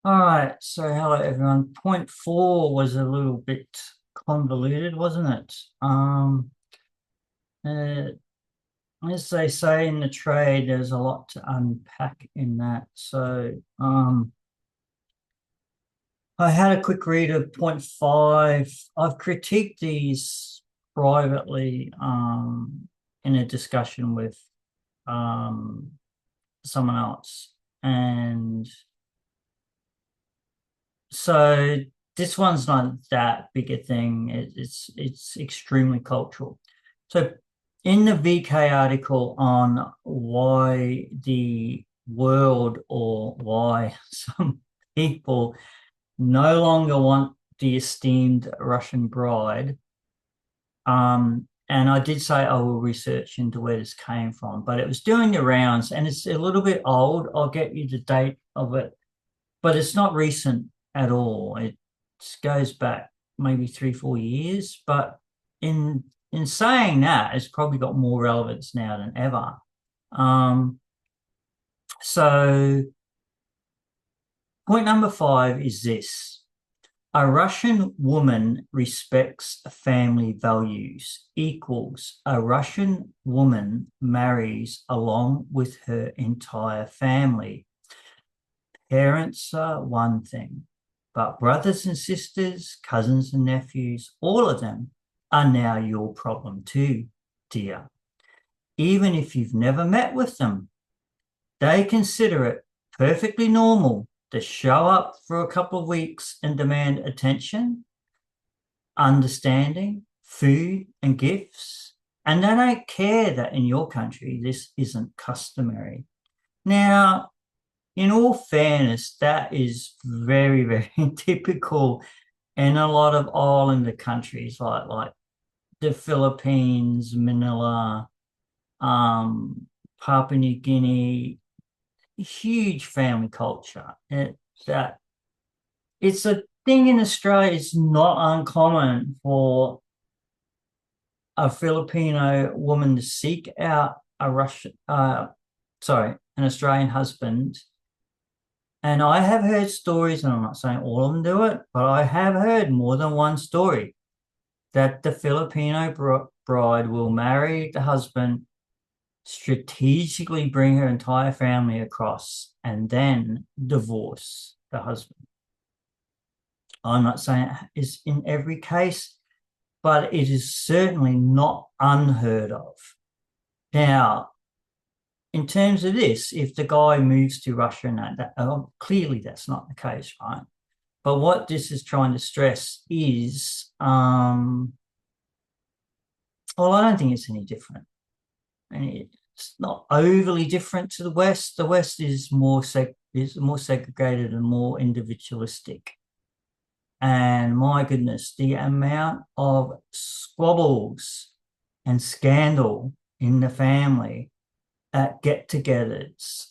All right, so hello everyone. Point four was a little bit convoluted, wasn't it? Uh, as they say in the trade, there's a lot to unpack in that. I had a quick read of point five. I've critiqued these privately in a discussion with um, someone else, and so this one's not that big a thing. It's extremely cultural. So in the VK article on why the world or why some people no longer want the esteemed Russian bride, and I did say I will research into where this came from, but it was doing the rounds and it's a little bit old. I'll get you the date of it, but it's not recent at all. It goes back maybe 3, 4 years. But in saying that, it's probably got more relevance now than ever. Um, so point number five is this. A Russian woman respects family values equals a Russian woman marries along with her entire family. Parents are one thing, but brothers and sisters, cousins and nephews, all of them are now your problem too, dear. Even if you've never met with them, they consider it perfectly normal to show up for a couple of weeks and demand attention, understanding, food, and gifts. And they don't care that in your country this isn't customary. Now, in all fairness, that is very, very typical in a lot of islander countries like the Philippines, Manila, Papua New Guinea. Huge family culture. That it's a thing in Australia. It's not uncommon for a Filipino woman to seek out an Australian husband. And I have heard stories, and I'm not saying all of them do it, but I have heard more than one story that the Filipino bride will marry the husband, strategically bring her entire family across, and then divorce the husband. I'm not saying it is in every case, but it is certainly not unheard of. Now, in terms of this, if the guy moves to Russia and clearly that's not the case, right? But what this is trying to stress is, well, I don't think it's any different. And it's not overly different to the West. The West is more segregated and more individualistic. And my goodness, the amount of squabbles and scandal in the family at get-togethers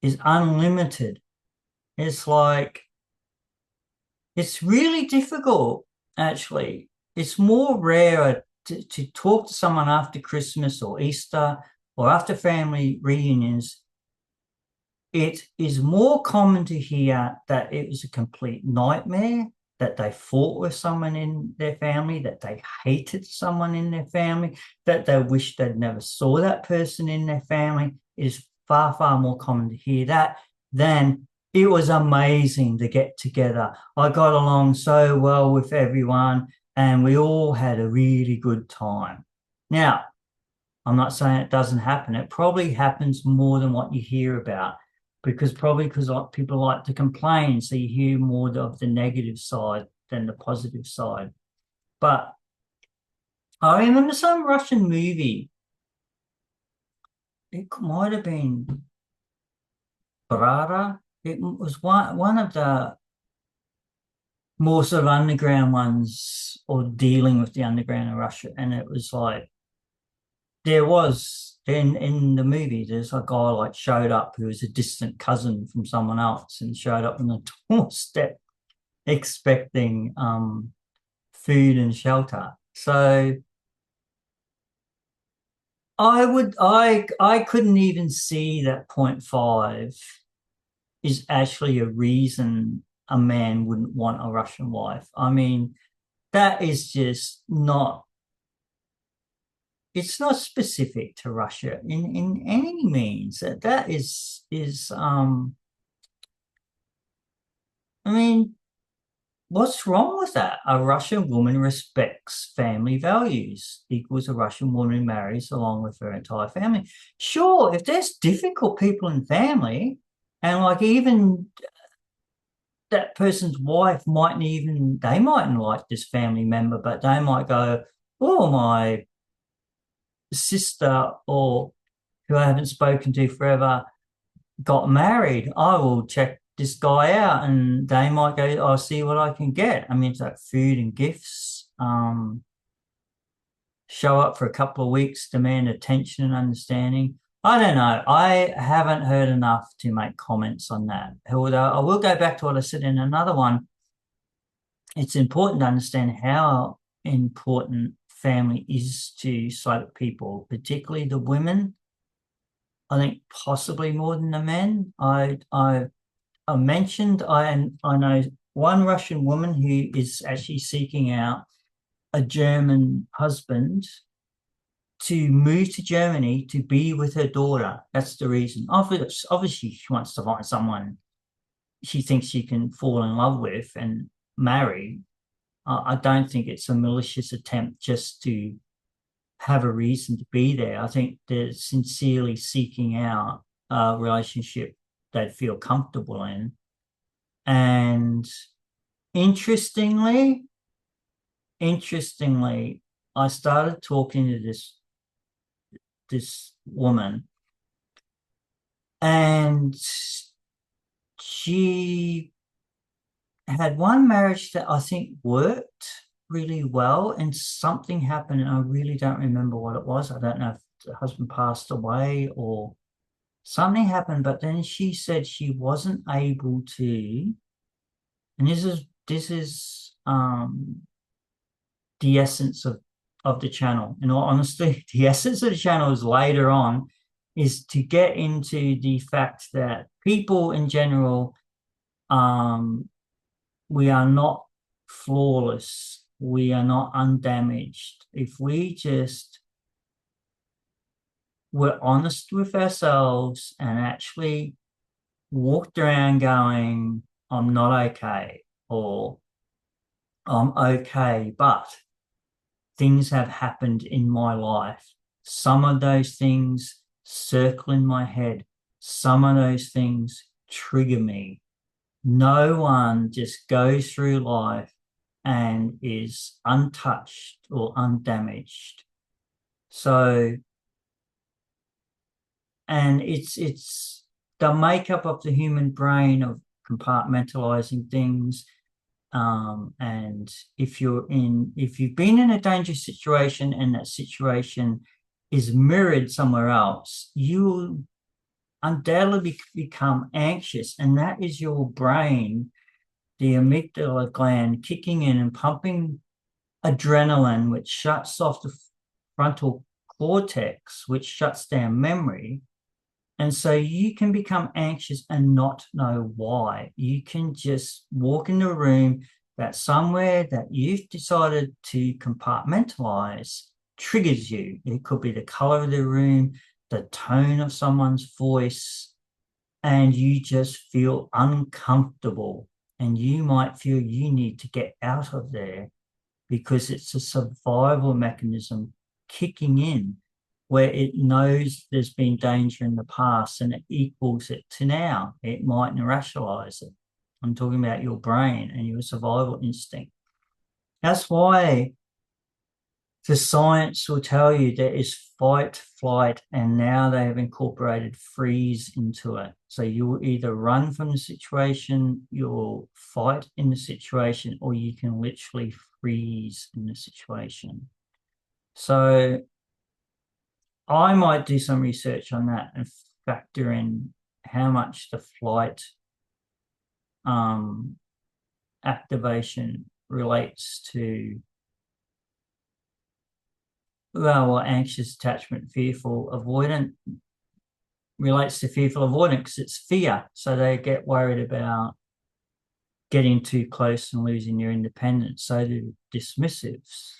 is unlimited. It's like, it's really difficult, actually. It's more rare to talk to someone after Christmas or Easter or after family reunions. It is more common to hear that it was a complete nightmare, that they fought with someone in their family, that they hated someone in their family, that they wished they'd never saw that person in their family. It is far, far more common to hear that than it was amazing to get together. I got along so well with everyone and we all had a really good time. Now, I'm not saying it doesn't happen. It probably happens more than what you hear about because people like to complain. So you hear more of the negative side than the positive side. But I remember some Russian movie. It might have been Brada. It was one of the more sort of underground ones or dealing with the underground in Russia. And it was like there was in the movie, there's a guy like showed up who was a distant cousin from someone else and showed up on the doorstep expecting food and shelter. So I couldn't even see that point five is actually a reason a man wouldn't want a Russian wife. I mean, that is just not, it's not specific to Russia in any means. That is I mean, what's wrong with that? A Russian woman respects family values equals a Russian woman who marries along with her entire family. Sure, if there's difficult people in family, and like even that person's wife mightn't even, they mightn't like this family member, but they might go, oh, my sister or who I haven't spoken to forever got married. I will check this guy out, and they might go, I'll see what I can get. I mean, it's like food and gifts. Show up for a couple of weeks, demand attention and understanding. I don't know. I haven't heard enough to make comments on that. Although I will go back to what I said in another one. It's important to understand how important family is to sighted people, particularly the women. I think possibly more than the men. I mentioned I know one Russian woman who is actually seeking out a German husband to move to Germany to be with her daughter. That's the reason. Obviously, she wants to find someone she thinks she can fall in love with and marry. I don't think it's a malicious attempt just to have a reason to be there. I think they're sincerely seeking out a relationship they'd feel comfortable in. And interestingly, I started talking to this woman, and she had one marriage that I think worked really well, and something happened, and I really don't remember what it was. I don't know if the husband passed away or something happened, but then she said she wasn't able to, and this is the essence of the channel. In all honesty, the essence of the channel is later on, is to get into the fact that people in general, we are not flawless. We are not undamaged. If we just were honest with ourselves and actually walked around going, I'm not okay, or I'm okay, but things have happened in my life. Some of those things circle in my head. Some of those things trigger me. No one just goes through life and is untouched or undamaged. So, and it's the makeup of the human brain of compartmentalizing things. And if you've been in a dangerous situation and that situation is mirrored somewhere else, you will undoubtedly become anxious, and that is your brain, the amygdala gland, kicking in and pumping adrenaline, which shuts off the frontal cortex, which shuts down memory. And so you can become anxious and not know why. You can just walk in a room that somewhere that you've decided to compartmentalize triggers you. It could be the color of the room, the tone of someone's voice, and you just feel uncomfortable. And you might feel you need to get out of there because it's a survival mechanism kicking in, where it knows there's been danger in the past and it equals it to now. It mightn't rationalize it. I'm talking about your brain and your survival instinct. That's why the science will tell you there is fight, flight, and now they have incorporated freeze into it. So you will either run from the situation, you'll fight in the situation, or you can literally freeze in the situation. So I might do some research on that and factor in how much the flight activation relates to, well, anxious, attachment, fearful, avoidant relates to fearful avoidance. It's fear. So they get worried about getting too close and losing your independence. So do dismissives.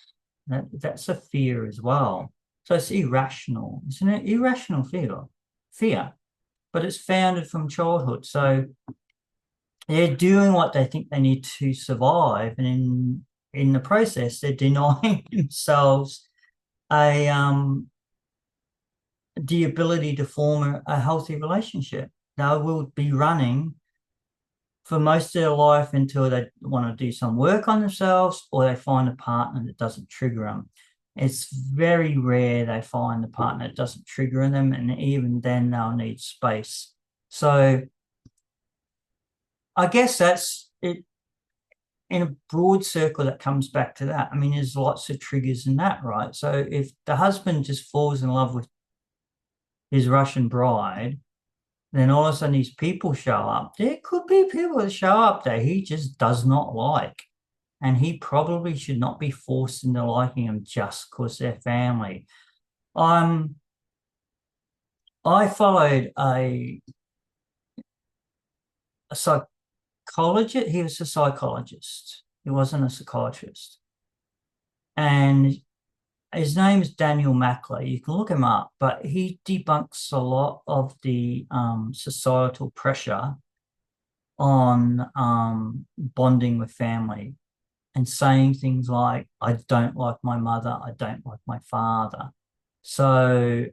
That's a fear as well. So it's irrational. It's an irrational fear, but it's founded from childhood. So they're doing what they think they need to survive, and in the process, they're denying themselves the ability to form a healthy relationship. They will be running for most of their life until they want to do some work on themselves, or they find a partner that doesn't trigger them. It's very rare they find a partner that doesn't trigger them, and even then they'll need space. So I guess that's it. In a broad circle, that comes back to that. I mean, there's lots of triggers in that, right? So if the husband just falls in love with his Russian bride, then all of a sudden these people show up. There could be people that show up that he just does not like. And he probably should not be forced into liking them just because they're family. I followed a psychologist. He was a psychologist. He wasn't a psychiatrist. And his name is Daniel Mackley. You can look him up, but he debunks a lot of the societal pressure on bonding with family and saying things like, I don't like my mother, I don't like my father. So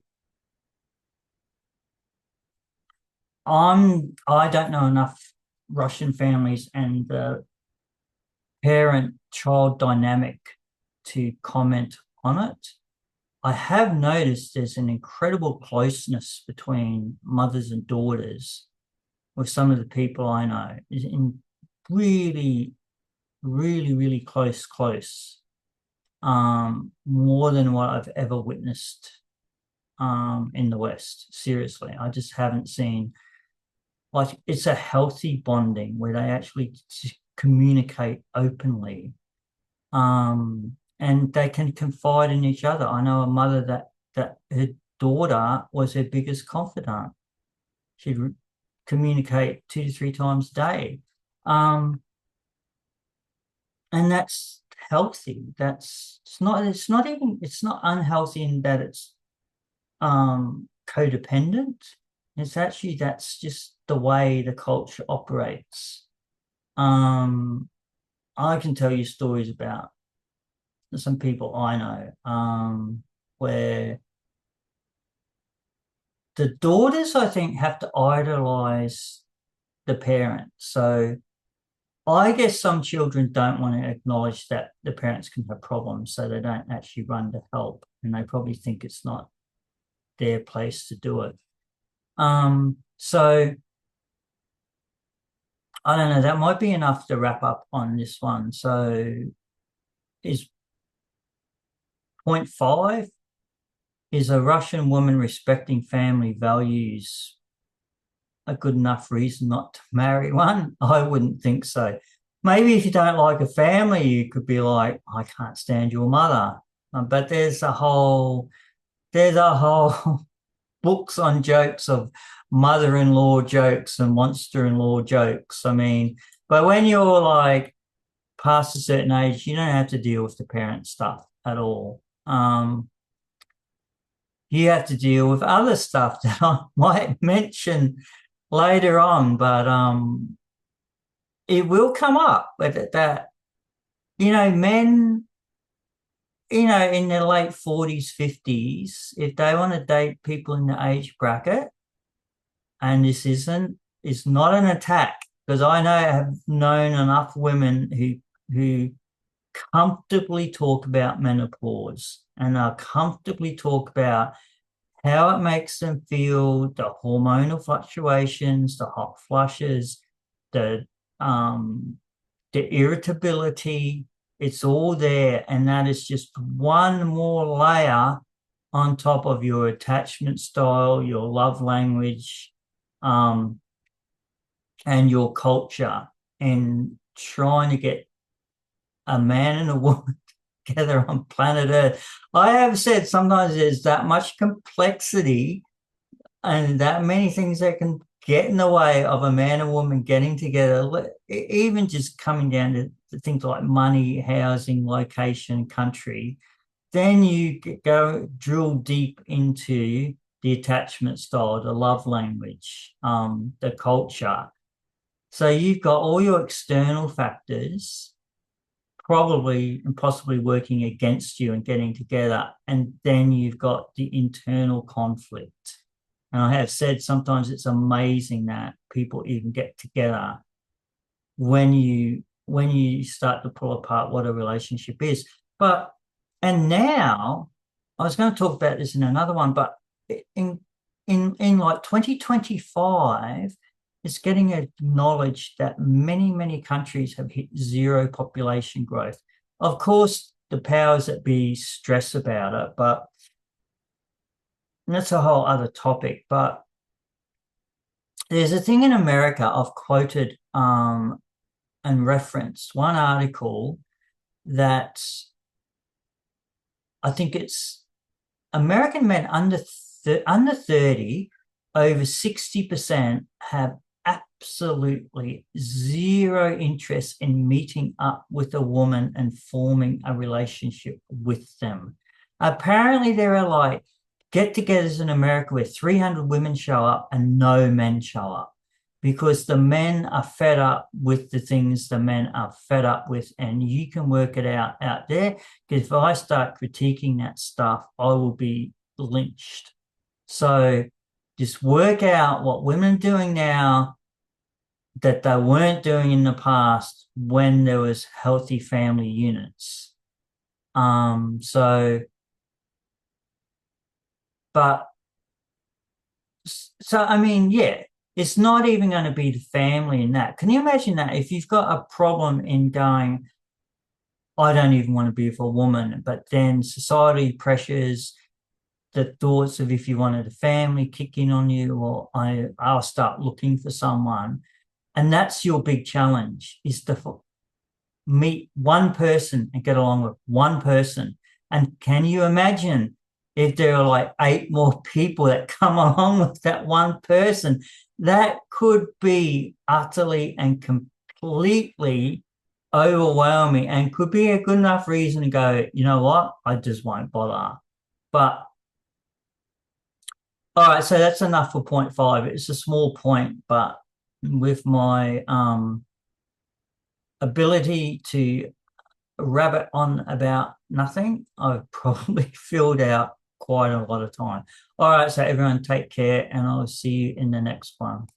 I don't know enough Russian families and the parent-child dynamic to comment on it. I have noticed there's an incredible closeness between mothers and daughters with some of the people I know. Is in really, really, really close, more than what I've ever witnessed in the West. Seriously, I just haven't seen, like, it's a healthy bonding where they actually communicate openly. And they can confide in each other. I know a mother that her daughter was her biggest confidant. She'd communicate 2 to 3 times a day. And that's healthy. It's not unhealthy in that it's codependent. That's just the way the culture operates. I can tell you stories about some people I know where the daughters, I think, have to idolize the parents. So I guess some children don't want to acknowledge that the parents can have problems, so they don't actually run to help, and they probably think it's not their place to do it. So I don't know, that might be enough to wrap up on this one. So is point 5, is a Russian woman respecting family values a good enough reason not to marry one? I wouldn't think so. Maybe if you don't like a family, you could be like, I can't stand your mother. But there's a whole books on jokes of mother-in-law jokes and monster-in-law jokes. I mean, but when you're like past a certain age, you don't have to deal with the parent stuff at all. You have to deal with other stuff that I might mention later on, but it will come up with that, men, in their late 40s, 50s, if they want to date people in the age bracket, and it's not an attack, because I have known enough women who comfortably talk about menopause, and they'll comfortably talk about how it makes them feel, the hormonal fluctuations, the hot flushes, the irritability. It's all there, and that is just one more layer on top of your attachment style, your love language, and your culture, and trying to get a man and a woman together on planet Earth. I have said sometimes there's that much complexity and that many things that can get in the way of a man and woman getting together, even just coming down to things like money, housing, location, country. Then you go drill deep into the attachment style, the love language, the culture. So you've got all your external factors probably and possibly working against you and getting together. And then you've got the internal conflict. And I have said sometimes it's amazing that people even get together when you start to pull apart what a relationship is. But and now I was going to talk about this in another one, but in in like 2025, it's getting acknowledged that many countries have hit zero population growth. Of course, the powers that be stress about it, but that's a whole other topic. But there's a thing in America I've quoted and referenced one article that I think it's American men under 30, over 60% have absolutely zero interest in meeting up with a woman and forming a relationship with them. Apparently, there are like get-togethers in America where 300 women show up and no men show up because the men are fed up with the things the men are fed up with, and you can work it out there. Because if I start critiquing that stuff, I will be lynched. So just work out what women are doing now that they weren't doing in the past when there was healthy family units. So, but so I mean, yeah, it's not even going to be the family in that. Can you imagine that if you've got a problem in going, I don't even want to be with a woman, but then society pressures, the thoughts of if you wanted a family kick in on you, or I'll start looking for someone. And that's your big challenge, is to meet one person and get along with one person. And can you imagine if there are like 8 more people that come along with that one person? That could be utterly and completely overwhelming and could be a good enough reason to go, you know what, I just won't bother. But all right, so that's enough for point 5. It's a small point, but with my ability to rabbit on about nothing, I've probably filled out quite a lot of time. All right, so everyone take care, and I'll see you in the next one.